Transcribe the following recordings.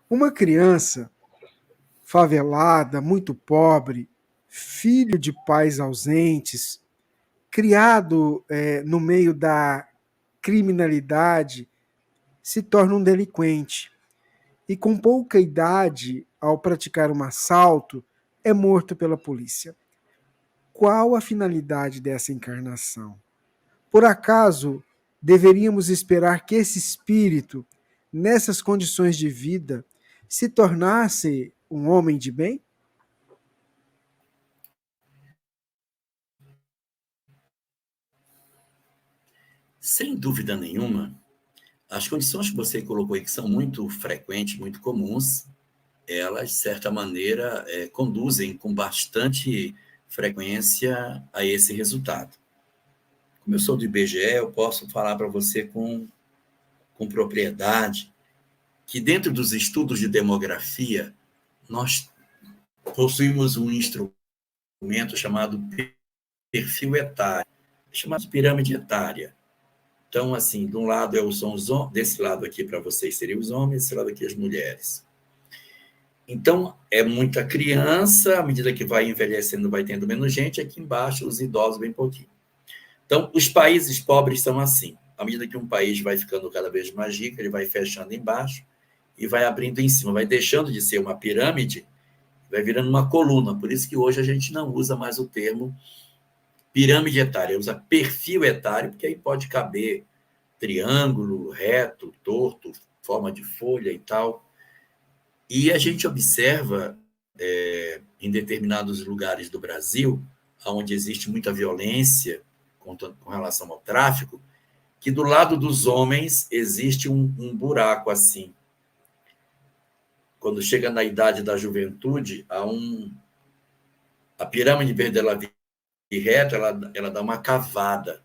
Uma criança favelada, muito pobre, filho de pais ausentes, criado no meio da criminalidade, se torna um delinquente. E com pouca idade, ao praticar um assalto, é morto pela polícia. Qual a finalidade dessa encarnação? Por acaso deveríamos esperar que esse espírito, nessas condições de vida, se tornasse um homem de bem? Sem dúvida nenhuma, as condições que você colocou aí, que são muito frequentes, muito comuns, elas, de certa maneira, conduzem com bastante frequência a esse resultado. Como eu sou do IBGE, eu posso falar para você com propriedade que, dentro dos estudos de demografia, nós possuímos um instrumento chamado perfil etário, chamado de pirâmide etária. Então, assim, de um lado são os homens, desse lado aqui para vocês seriam os homens, desse lado aqui as mulheres. Então, é muita criança, à medida que vai envelhecendo, vai tendo menos gente, aqui embaixo os idosos bem pouquinho. Então, os países pobres são assim. À medida que um país vai ficando cada vez mais rico, ele vai fechando embaixo e vai abrindo em cima, vai deixando de ser uma pirâmide, vai virando uma coluna. Por isso que hoje a gente não usa mais o termo pirâmide etária, usa perfil etário, porque aí pode caber triângulo, reto, torto, forma de folha e tal. E a gente observa, em determinados lugares do Brasil, onde existe muita violência com relação ao tráfico, que do lado dos homens existe um buraco assim. Quando chega na idade da juventude, a pirâmide, em vez dela vir reta, ela dá uma cavada.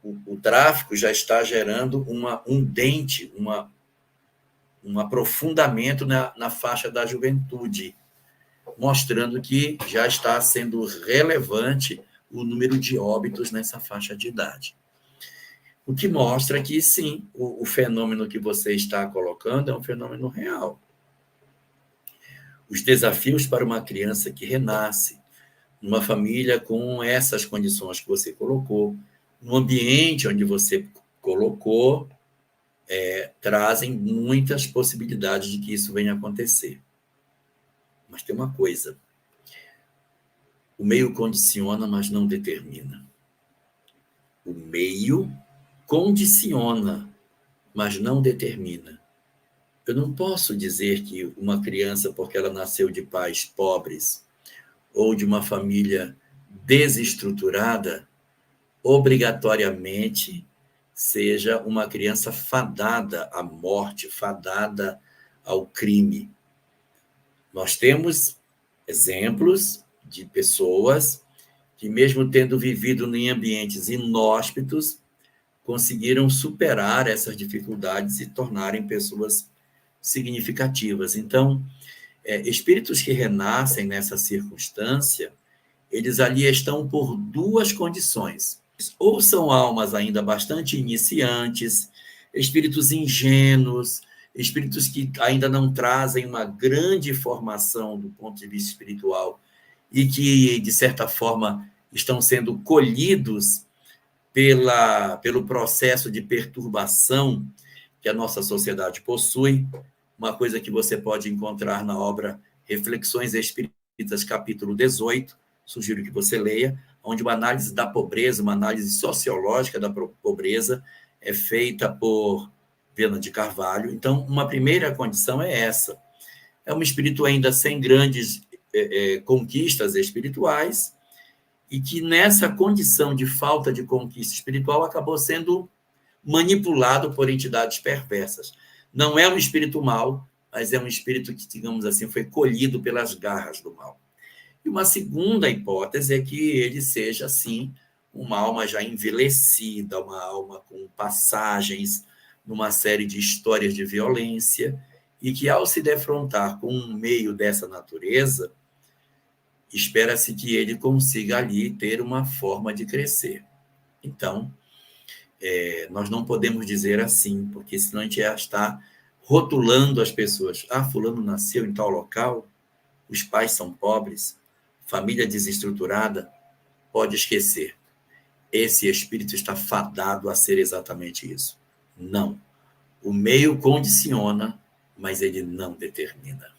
O tráfico já está gerando um dente, um aprofundamento na faixa da juventude, mostrando que já está sendo relevante o número de óbitos nessa faixa de idade. O que mostra que, sim, o fenômeno que você está colocando é um fenômeno real. Os desafios para uma criança que renasce, numa família com essas condições que você colocou, no ambiente onde você colocou, trazem muitas possibilidades de que isso venha a acontecer. Mas tem uma coisa: o meio condiciona, mas não determina. O meio condiciona, mas não determina. Eu não posso dizer que uma criança, porque ela nasceu de pais pobres ou de uma família desestruturada, obrigatoriamente seja uma criança fadada à morte, fadada ao crime. Nós temos exemplos de pessoas que, mesmo tendo vivido em ambientes inóspitos, conseguiram superar essas dificuldades e tornarem pessoas significativas. Então, espíritos que renascem nessa circunstância, eles ali estão por duas condições. Ou são almas ainda bastante iniciantes, espíritos ingênuos, espíritos que ainda não trazem uma grande formação do ponto de vista espiritual e que, de certa forma, estão sendo colhidos pelo processo de perturbação que a nossa sociedade possui, uma coisa que você pode encontrar na obra Reflexões Espíritas, capítulo 18, sugiro que você leia, onde uma análise da pobreza, uma análise sociológica da pobreza é feita por Viana de Carvalho. Então, uma primeira condição é essa. É um espírito ainda sem grandes conquistas espirituais, e que nessa condição de falta de conquista espiritual acabou sendo manipulado por entidades perversas. Não é um espírito mau, mas é um espírito que, digamos assim, foi colhido pelas garras do mal. E uma segunda hipótese é que ele seja, assim, uma alma já envelhecida, uma alma com passagens numa série de histórias de violência, e que, ao se defrontar com um meio dessa natureza, espera-se que ele consiga ali ter uma forma de crescer. Então, nós não podemos dizer assim, porque senão a gente já está rotulando as pessoas. Ah, fulano nasceu em tal local, os pais são pobres, família desestruturada. Pode esquecer. Esse espírito está fadado a ser exatamente isso. Não. O meio condiciona, mas ele não determina.